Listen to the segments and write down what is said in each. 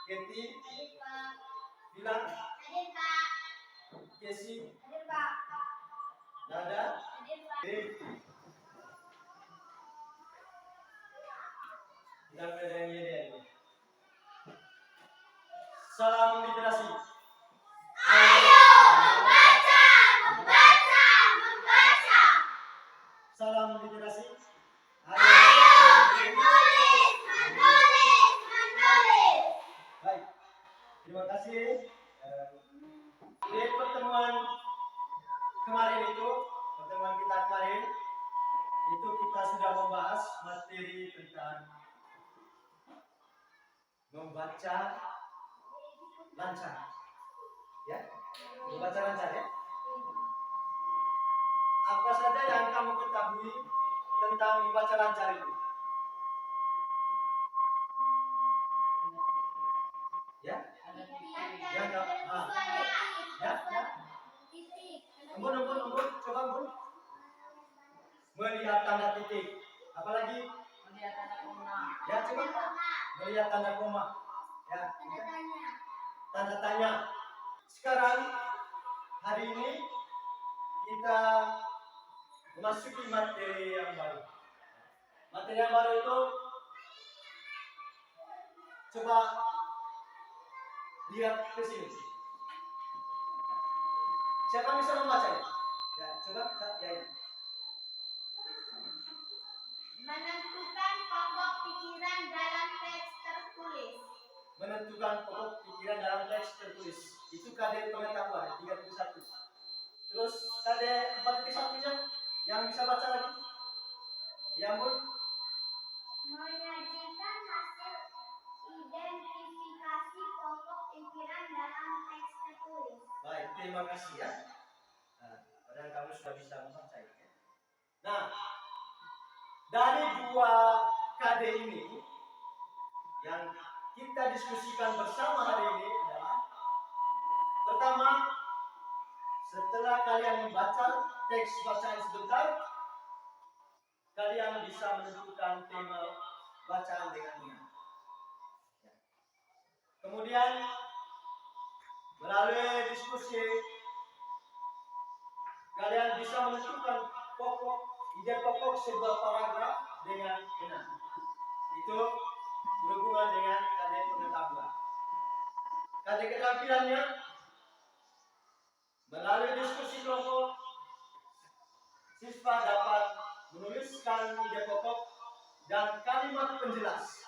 Keti, Hadir Pak. Bilang, Hadir Pak. Kesi, Hadir Pak. Nada, Hadir Pak. Bilang ada yang ini. Salam literasi. Ayo membaca, membaca, membaca. Salam literasi. Ayo menulis, menulis, menulis. Baik, terima kasih. Di pertemuan kemarin itu, pertemuan kita kemarin itu kita sudah membahas materi tentang membaca lancar, ya, membaca lancar ya. Apa saja yang kamu ketahui tentang membaca lancar itu? Ya, yang ya. Embun, coba embun. Melihat tanda titik. Apalagi? Melihat tanda koma. Ya, coba. Melihat tanda koma. Ya. Tanda tanya. Sekarang hari ini kita memasuki materi yang baru. Materi yang baru itu coba lihat ke sini. Siapa bisa membacanya? Ya, coba ya ini. Menentukan pokok pikiran dalam teks tertulis. Menentukan pokok pikiran dalam teks tertulis. Itu KD pengetahuan 31. Terus KD 4.1-nya yang bisa baca lagi? Ya, Bun. Menyajikan hasil identifikasi pokok pikiran dalam teks tertulis. Baik, terima kasih ya. Nah, padahal kamu sudah bisa membaca ya. Nah, dari dua KD ini yang kita diskusikan bersama hari ini adalah pertama, setelah kalian membaca teks bacaan sebentar, kalian bisa menentukan tema bacaan dengan benar. Kemudian melalui diskusi kalian bisa menentukan ide pokok sebuah paragraf dengan benar. Itu berhubungan dengan KD pengetahuan. KD keterampilannya melalui diskusi kelompok, siswa dapat menuliskan ide pokok dan kalimat penjelas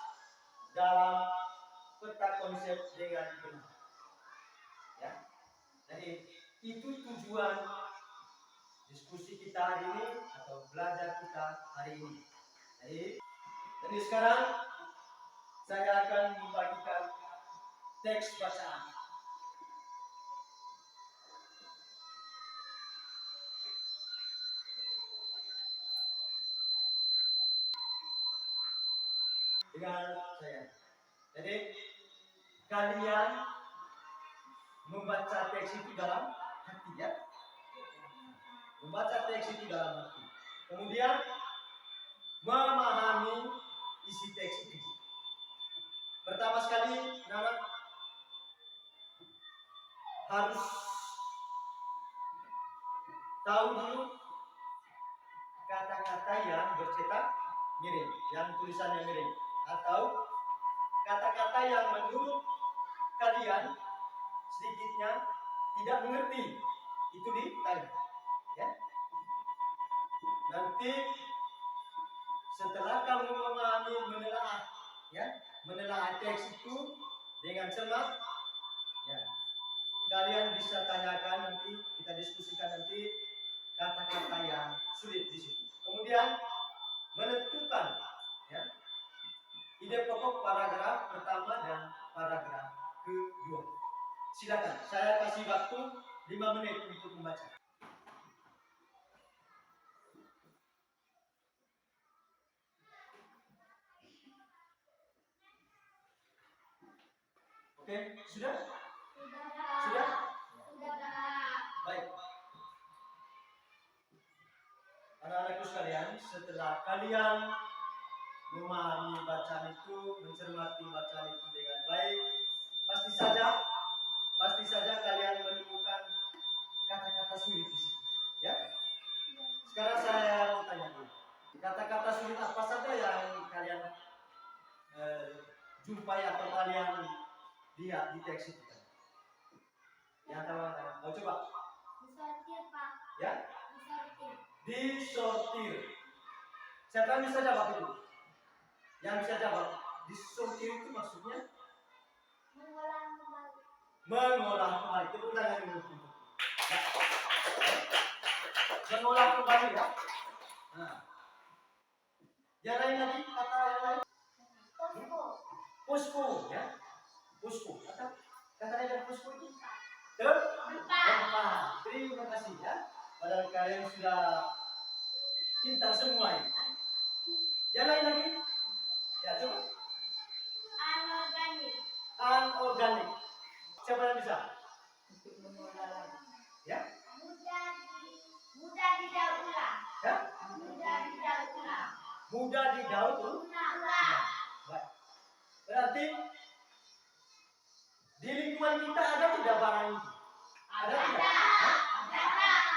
dalam peta konsep dengan benar. Ya. Jadi itu tujuan diskusi kita hari ini atau belajar kita hari ini. Jadi sekarang saya akan membagikan teks bacaan. Dengan saya. Jadi kalian membaca teks itu dalam hati ya. Membaca teks itu dalam hati. Kemudian memahami isi teks itu. Pertama sekali, anak harus tahu dulu kata-kata yang bercetak miring, yang tulisannya miring, atau kata-kata yang menurut kalian sedikitnya tidak mengerti, itu ditanya. Ya. Nanti setelah kamu memahami, menelaah teks itu dengan cermat, ya, kalian bisa tanyakan nanti, kita diskusikan nanti kata-kata yang sulit di situ. Kemudian menentukan ya, ide pokok paragraf pertama dan paragraf kedua. Silakan, saya kasih waktu 5 menit untuk membaca. Oke, sudah? Sudah? Baik. Anak-anakku sekalian, setelah kalian memahami bacaan itu, mencermati bacaan itu dengan baik, Lihat di teks itu. Yang tahu, oh, coba. Disortir, Pak. Ya, Disortir. disortir. Siapa yang bisa jawab itu? Yang bisa jawab. Disortir itu maksudnya Mengolah kembali. mengolah kembali. Tepuk tangan dulu. Ya. Mengolah kembali ya. Nah. Yang lain lagi, kata yang lain. Posko. Posko ya. Posko. Kata lain posko itu. Tempat. Terima kasih ya. Padahal kalian sudah pintar semua ini. Yang lain lagi? Ya coba. Anorganik. Anorganik. Siapa yang bisa? Ya? Mudah didaur ulang. Ya? Mudah didaur ulang. Mudah didaur ulang. Baik. Berarti di lingkungan kita ada tidak barang itu? Ada tidak? Hah?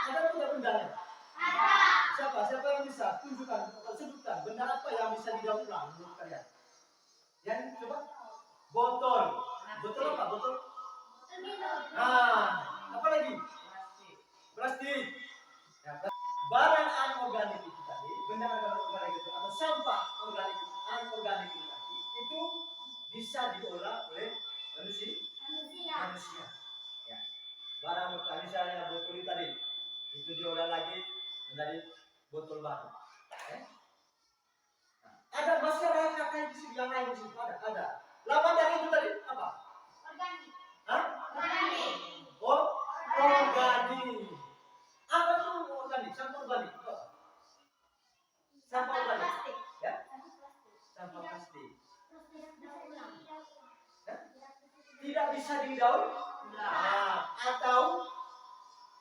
Ada tidak bendanya? Ada. Siapa yang bisa tunjukkan atau sebutkan benda apa yang bisa didaur ulang menurut kalian? Yang coba? Botol. Botol apa? Botol? Minum. Nah, apa lagi? Plastik. Ya, barang anorganik itu tadi, benda anorganik itu atau sampah organik anorganik itu tadi, itu bisa diolah oleh manusia. Ya. Barang misalnya botol itu tadi, itu diolah lagi menjadi botol baru. Ya. Nah, ada masyarakat yang lain di situ ada. Lawan dari itu tadi apa? Organik. Hah? Organik. Oh, organik. Apa itu organik? Sampah organik. Apa? Sampah organik. Plastik. Ya? Sampah plastik. Terus tidak didaur ulang. Ya? Tidak bisa didaur ulang. Atau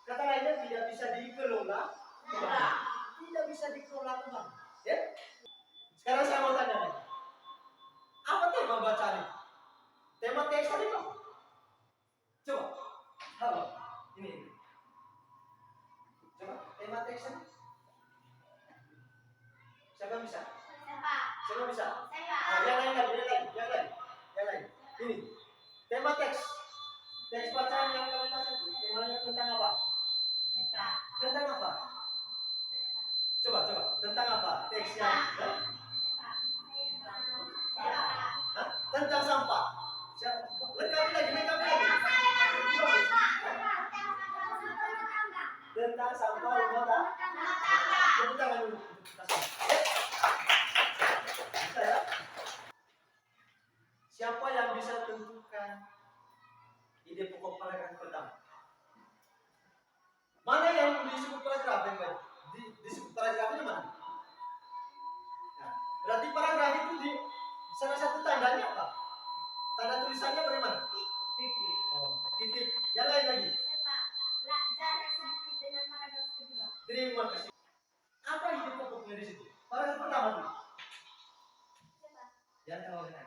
kata lainnya tidak bisa dikelola kembali. Tidak bisa dikelola kembali. Ya? Sekarang saya mau tanya lagi. Apa tema bacaan itu? Tema teks tadi apa? Coba. Halo. Ini. Coba. Tema teks tadi. Siapa yang bisa? Siapa bisa? Yang lain. Ini. Tema teks. Teks bacaan yang kalian baca itu temanya tentang apa? Tentang apa? Coba. Tentang apa? Teksnya. Tentang sampah. Lengkapi lagi. Tentang sampah rumah tangga. Tepuk tangan dulu. Bisa ya? Siapa yang bisa tentukan ide pokok paragraf pertama? Mana yang disebut paragraf yang baik? Disebut paragrafnya mana? Nah, berarti paragraf itu di salah satu tandanya apa? Tanda tulisannya bagaimana? Titik. Oh, titik. Yang lain lagi? Jarak sedikit dengan paragraf kedua. Terima kasih. Apa ide pokoknya di situ? Paragraf pertama dulu. Yang tahu kan?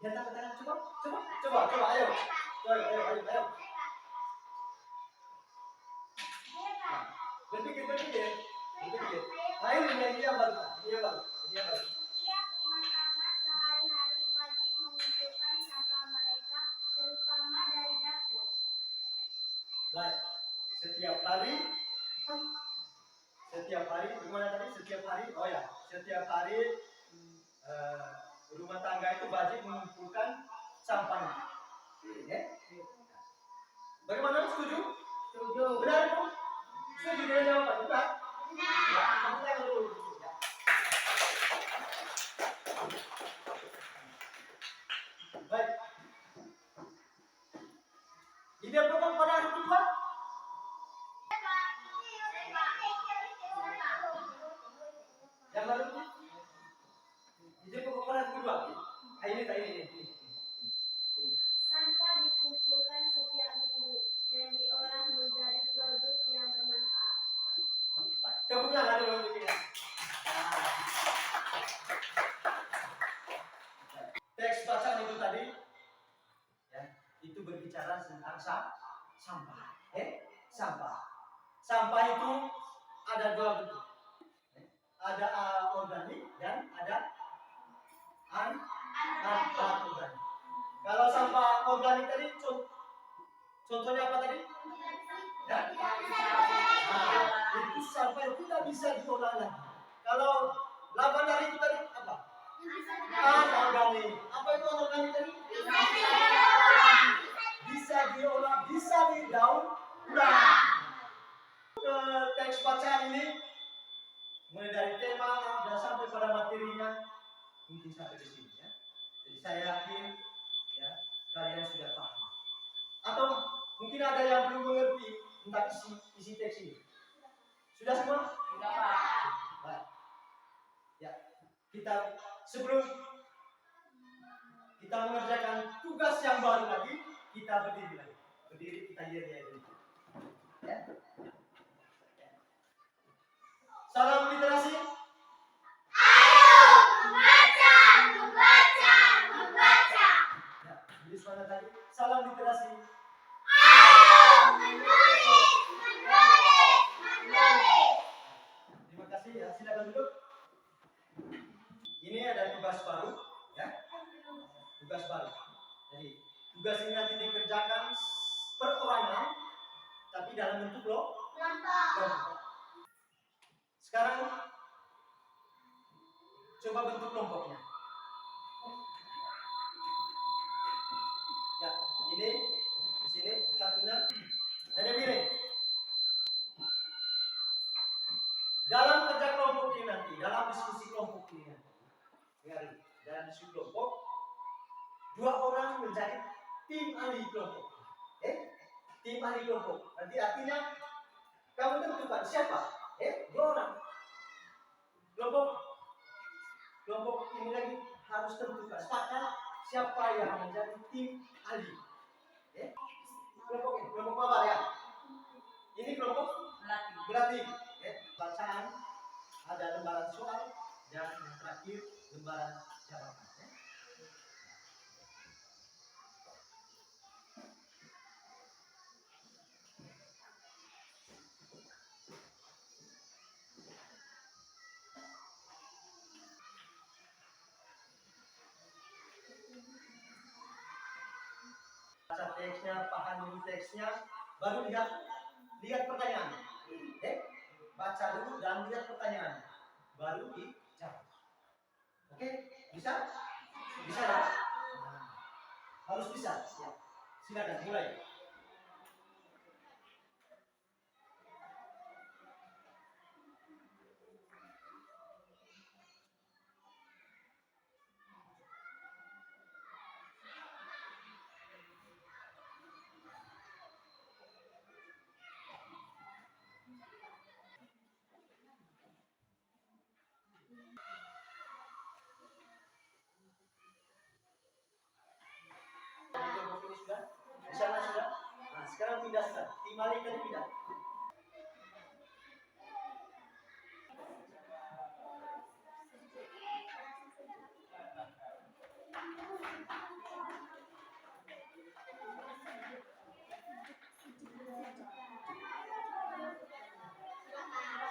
Yang tahu kan? Coba, ayo. Ayo. Berpikir. Nah, ini yang baru. Setiap rumah tangga sehari-hari wajib mengumpulkan sampah mereka, terutama dari dapur. Baik. Setiap hari gimana tadi? Oh ya, setiap hari rumah tangga itu wajib mengumpulkan sampahnya. Ya? Bagaimana? Setuju? Benar itu? Setuju dengan jawaban? Benar? Ya, kamu tanya dulu. Ya. Baik. Ide pokok pada hari kedua? Yang baru? Ide pokok pada hari kedua? Ini. Sampah dikumpulkan setiap minggu dan diolah menjadi produk yang bermanfaat. Tepuk tangan dulu untuk kita. Teks bacaan itu tadi, ya, itu berbicara tentang sampah. Sampah. Sampah itu ada dua bentuk. Ada organik dan ada anorganik. Kalau sampah organik tadi contohnya apa tadi? Ya? Itu sampah yang tidak bisa diolah lagi. Kalau laba dari itu tadi apa? Anorganik. Apa itu anorganik tadi? Bisa diolah, bisa didaur ulang. Ke teks bacaan ini mulai dari tema dan sampai pada materinya mungkin sampai di sini ya. Jadi saya yakin ya kalian sudah paham. Atau mungkin ada yang belum mengerti tentang isi teks ini. Sudah semua? Sudah, Pak. Baik. Ya, kita sebelum kita mengerjakan tugas yang baru lagi, kita berdiri lagi. Berdiri kita ya. Ya. Salam literasi. Ya, jadi suara tadi. Salam literasi. Terima kasih ya. Silakan duduk. Ini ada tugas baru, ya. Tugas baru. Jadi tugas ini nanti dikerjakan perorangan, tapi dalam bentuk kelompok. Sekarang coba bentuk kelompoknya. Ya, ini di sini satunya. Jadi begini. Dalam kerja kelompok ini nanti, dalam diskusi kelompok ini nanti, dalam diskusi kelompok, 2 orang menjadi tim ahli kelompok. Tim ahli kelompok. Nanti artinya kamu tentukan siapa? 2 orang. Kelompok ini lagi harus tentukan sepakat siapa yang menjadi tim ahli. Kelompok apa ya? Ini kelompok berarti bacaan, ada lembaran soal dan yang terakhir lembaran jawaban. Baca teksnya, pahami teksnya, baru lihat pertanyaan. Baca dulu dan lihat pertanyaan, baru dijawab. Oke, bisa? Bisa ya? Nah, harus bisa. Ya. Silakan mulai. Sudah? Di sana sudah? Nah, sekarang pindah sudah. Tim ahli tadi pindah.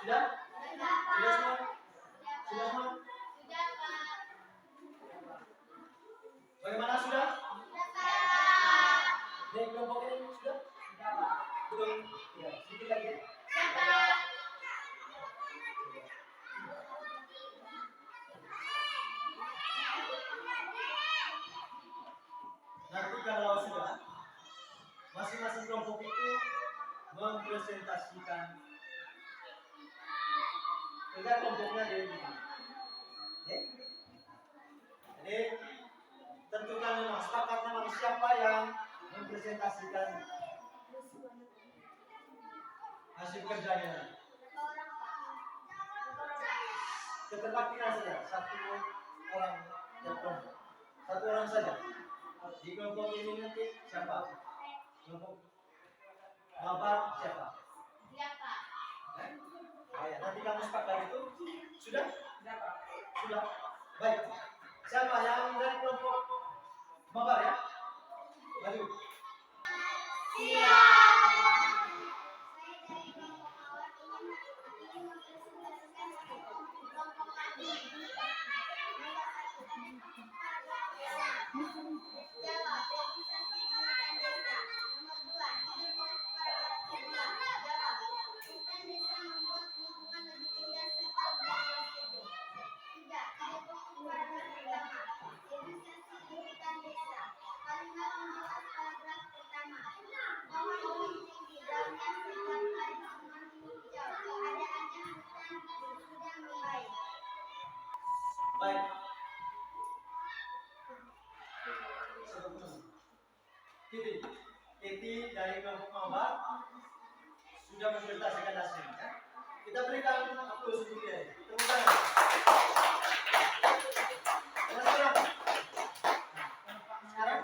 Sudah? Sudah semua? Sudah semua? Bagaimana sudah? Dari kelompok ini sudah? Belum? Ya, sedikit lagi. Nanti kalau sudah, masing-masing kelompok itu mempresentasikan kerja kelompoknya dari sini. Jadi tentukan memang sepakat memang siapa yang mempresentasikan hasil kerjanya. Keterwakilan saja, 1 orang yang kelompok, 1 orang saja. Di kelompok ini nanti siapa? Kelompok mabar siapa? Ya, nanti kamu sepakat itu sudah? Sudah. Baik. Siapa yang dari kelompok mabar ya? Maju. Baik. Kiti dari kelompok maba sudah mempresentasikan hasilnya. Kita berikan aplaus dulu ya. Tepuk tangan. Sekarang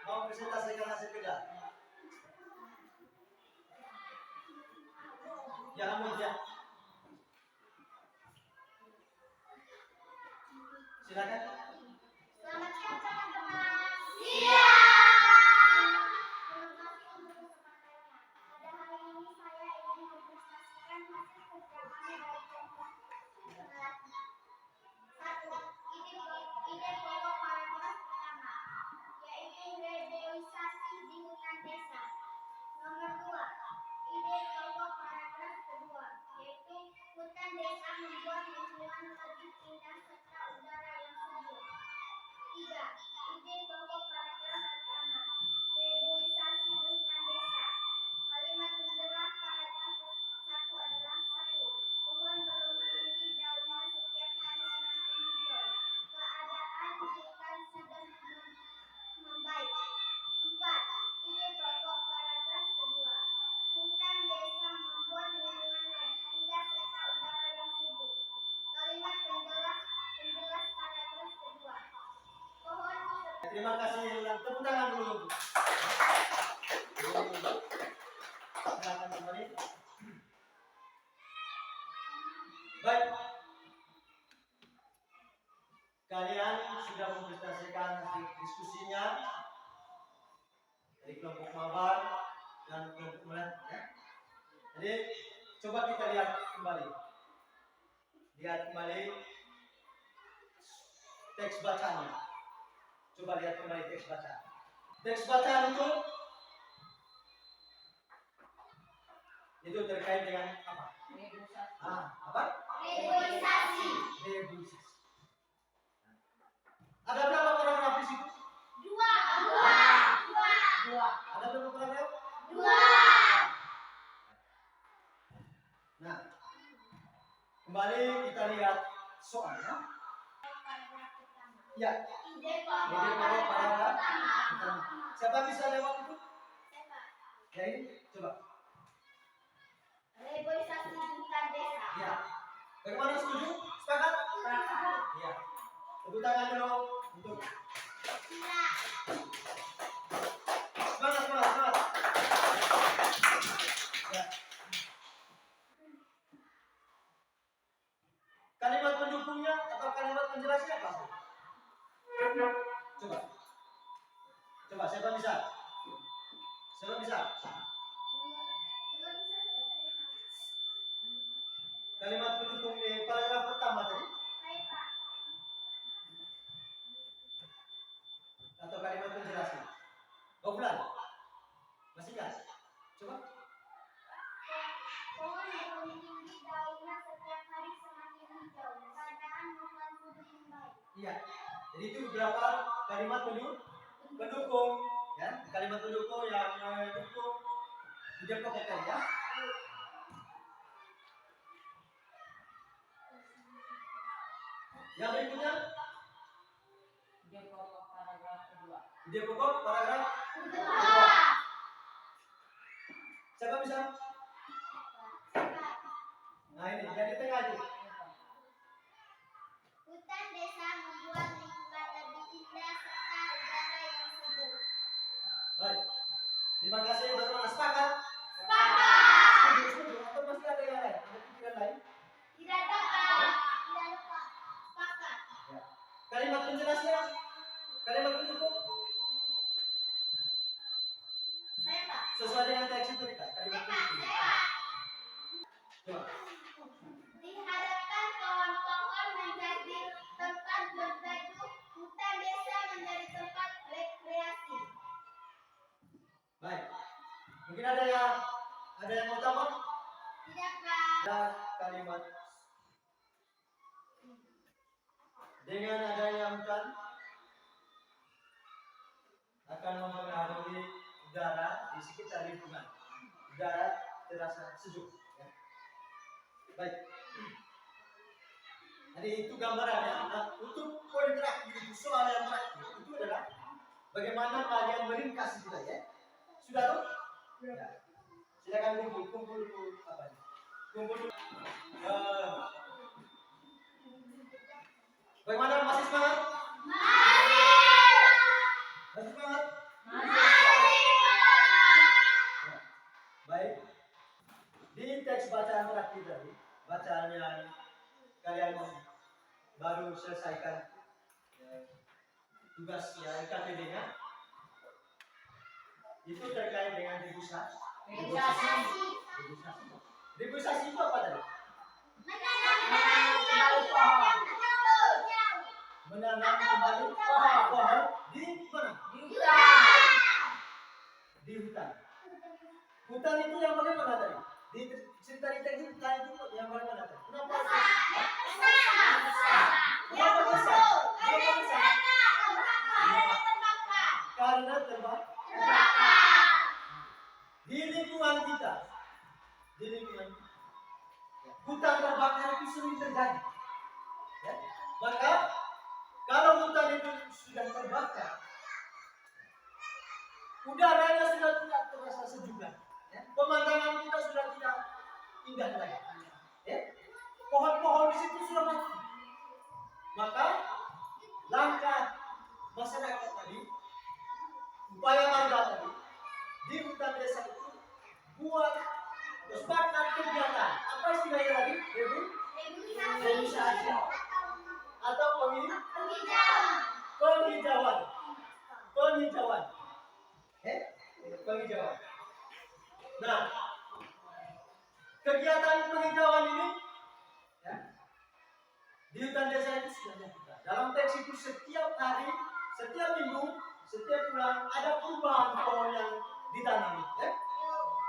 mau presentasikan hasil kerja. Jangan media. Silakan. Selamat siang teman-teman. Pada hari ini saya ingin mempresentasikan hasil kerja kami dari kelompok melati. 1. Ide pokok paragraf pertama, yaitu reboisasi di hutan desa. Nomor 2. Ide pokok paragraf kedua, yaitu hutan desa membuat lingkungan lebih indah serta udara yang sejuk. 3. Ide pokok paragraf pertama, reboisasi di hutan desa. Kalimat penjelas paragraf 1 adalah 1. Pohon berlumur-lumur daunnya setiap hari semakin hijau. Keadaan hutan sudah membaik. 4. Ide pokok paragraf kedua, hutan desa membuat lingkungan lebih indah serta udara yang sejuk. Kalimat penjelas paragraf kedua. Pohon. Terima kasih. Tepuk tangan dulu. Silakan kembali. Baik. Kalian sudah mempresentasikan hasil diskusinya dari kelompok maba dan kelompok melati. Ya. Jadi coba kita lihat kembali. Lihat kembali teks bacanya. Coba lihat kembali teks bacaan. Teks bacaan itu terkait dengan apa? Apa? Reboisasi. Reboisasi. Ada berapa paragraf di situ? 2. Ada berapa paragraf? 2. Nah, kembali kita lihat soalnya. Ya. Ide Jadi pokok paragraf paragraf pertama. pertama. Siapa bisa jawab itu? Ya ini, coba. Reboisasi hutan desa. Ya. Bagaimana, setuju? Sepakat? Ya. Tepuk tangan dulu untuk semangat. Ya. Kalimat pendukungnya atau kalimat penjelasnya apa? Coba siapa bisa? Kalimat pendukung di paragraf pertama tadi atau kalimat penjelasnya? Bulan. Masih ingat? Coba. Pohon berlumur tinggi daunnya setiap hari semakin hijau. Keadaan hutan sudah membaik. Iya. Jadi itu beberapa kalimat pendukung, ya. Kalimat pendukung yang mendukung ide pokok tadi, ya. Yang berikutnya Ide pokok paragraf kedua. ide pokok paragraf kedua. Siapa bisa? Nah ini yang di tengah itu. Hutan desa membuat lingkungan lebih indah serta udara yang sejuk. Baik. Terima kasih. Bagaimana, sepakat? Setuju. Atau masih ada yang lain? Ada pikiran lain? Tidak dapat. Sepakat. Ya. Kalimat penjelasnya? Kalimat pendukung? Saya Pak. Sesuai dengan teks itu kita. Kalimat pendukung. Coba. Diharapkan pohon-pohon menjadi tempat berteduh, hutan desa menjadi tempat rekreasi. Baik. Mungkin ada yang mau tambah? Tidak Pak. Ada kalimat dengan adanya hutan akan mempengaruhi udara di sekitar lingkungan. Udara terasa sejuk. Ya. Baik. Jadi itu gambarannya. Nah, untuk poin terakhir itu soal yang terakhir itu adalah bagaimana kalian meringkas itu ya. Sudah tuh? Ya. Silakan kumpul apa ini? Kumpul. Bagaimana masih semangat? Masih semangat? Ya. Baik. Di teks bacaan terakhir tadi, bacaan yang kalian baru selesaikan tugas ya KTD-nya itu terkait dengan degusasi. Degusasi itu apa tadi? Menanam kembali pohon di mana? Di hutan. Hutan itu yang bagaimana tadi? Di cerita itu hutan itu yang bagaimana tadi? Kenapa besar? Kenapa besar? Karena terbakar. Di lingkungan kita, hutan terbakar itu sering terjadi. Ya? Maka kalau hutan itu sudah terbakar, udaranya sudah tidak terasa sejuk lagi. Ya? Pemandangan kita sudah tidak indah lagi. Ya? Pohon-pohon di situ sudah mati. Maka langkah masyarakat tadi, upaya warga tadi di hutan desa itu buat terus bakar kegiatan. Apa istilahnya lagi? Revitalisasi atau penghijauan. Penghijauan. Nah, kegiatan penghijauan ini ya, di hutan desa itu sudah dilakukan. Dalam teks itu setiap hari, setiap minggu, setiap bulan ada perubahan pohon yang ditanami. Ya.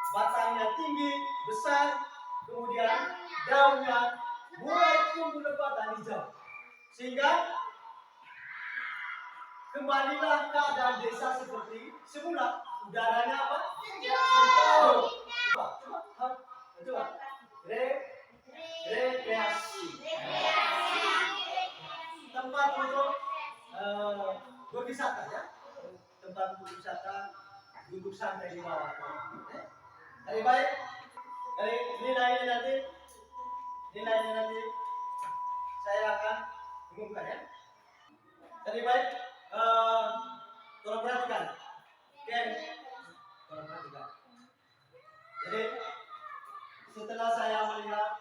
Batangnya tinggi, besar, kemudian daunnya mulai tumbuh lebat dan hijau. Sehingga kembalilah keadaan desa seperti semula. Udaranya apa? Sejuk. Coba. Rekreasi. Tempat untuk berwisata ya. Tempat untuk wisata, duduk santai di bawah. Hari baik. Dari nilainya nanti saya akan umumkan ya. Hari baik. Tolong perhatikan. Tolong perhatikan. Jadi setelah saya melihat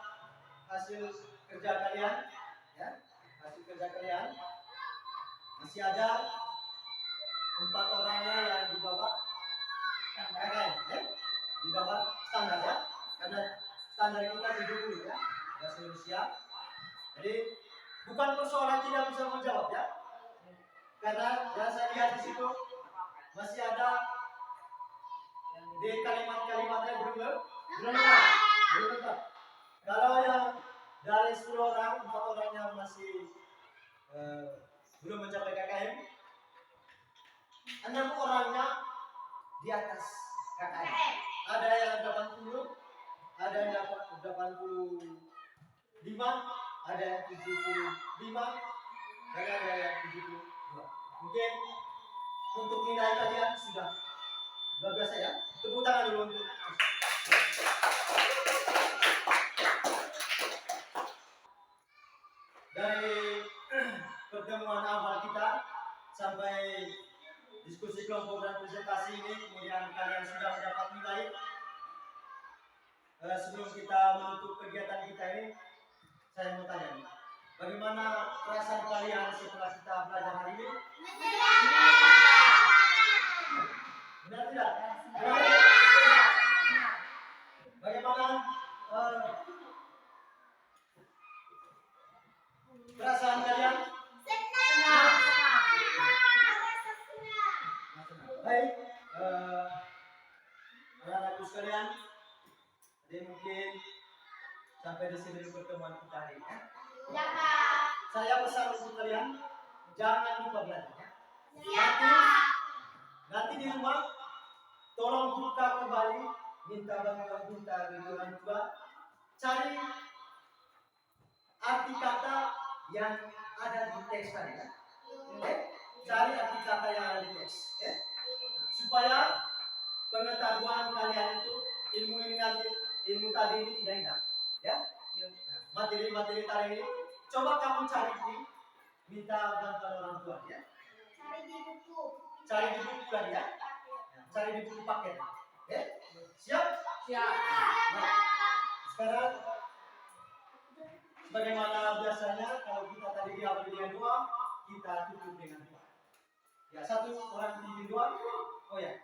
hasil kerja kalian, ya, masih ada 4 orangnya yang di bawah KKM, ya, di bawah standar ya, karena standar kita 70 ya, sudah seluruh siap. Jadi bukan persoalan tidak bisa menjawab ya, karena ya saya lihat di situ masih ada di kalimat-kalimatnya belum lengkap. Kalau yang dari 10 orang, 4 orangnya masih belum mencapai KKM, 6 orangnya di atas KKM. Ada yang 80, ada yang 85, ada yang 75, dan ada yang 72. Mungkin untuk nilai kalian sudah luar biasa ya. Tepuk tangan dulu untuk dari pertemuan awal kita sampai diskusi kelompok dan presentasi ini, kemudian kalian sudah mendapat nilai. Sebelum kita menutup kegiatan kita ini, saya mau tanya, bagaimana perasaan kalian setelah kita belajar hari ini? Benar tidak? Bagaimana perasaan kalian? Senang. Baik, anak-anakku sekalian, jadi mungkin sampai di sini pertemuan kita hari ini. Saya pesan untuk kalian, jangan lupa belajar. Nanti di rumah, tolong buka kembali, minta bantuan dari orang tua, cari arti kata yang ada di teks tadi ya. Oke? Cari arti kata yang ada di teks ya. Supaya pengetahuan kalian itu ilmu ini nanti ilmu tadi ini tidak hilang ya. Materi-materi tadi ini coba kamu cari di minta bantuan orang tua ya. Cari di buku. Cari di buku lagi ya. Cari di buku paket ya. Siap? Siap. Nah, sekarang sebagaimana biasanya kalau kita tadi diawali dengan doa, kita tutup dengan doa. Ya, satu orang pimpin doa. Oh ya.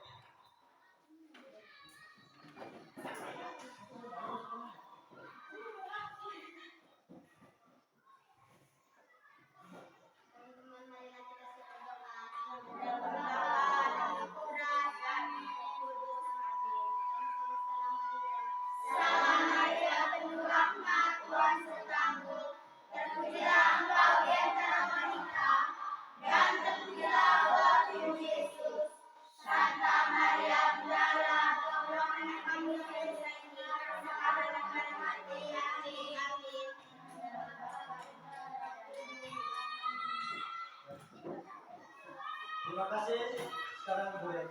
Teman-teman, marilah kita berdoa. Berdoa dalam Quran. Amin. Kudus. Amin. Sama-sama Salam Maria, penuh rahmat, Tuhan sertamu. Terpujilah engkau di antara wanita, dan terpujilah buah tubuh Yesus. Santa Maria, Bunda Allah, tolong anak kami yang dosa ini, sekarang dan pada mati. Amin. Amin. Terima kasih. Sekarang boleh.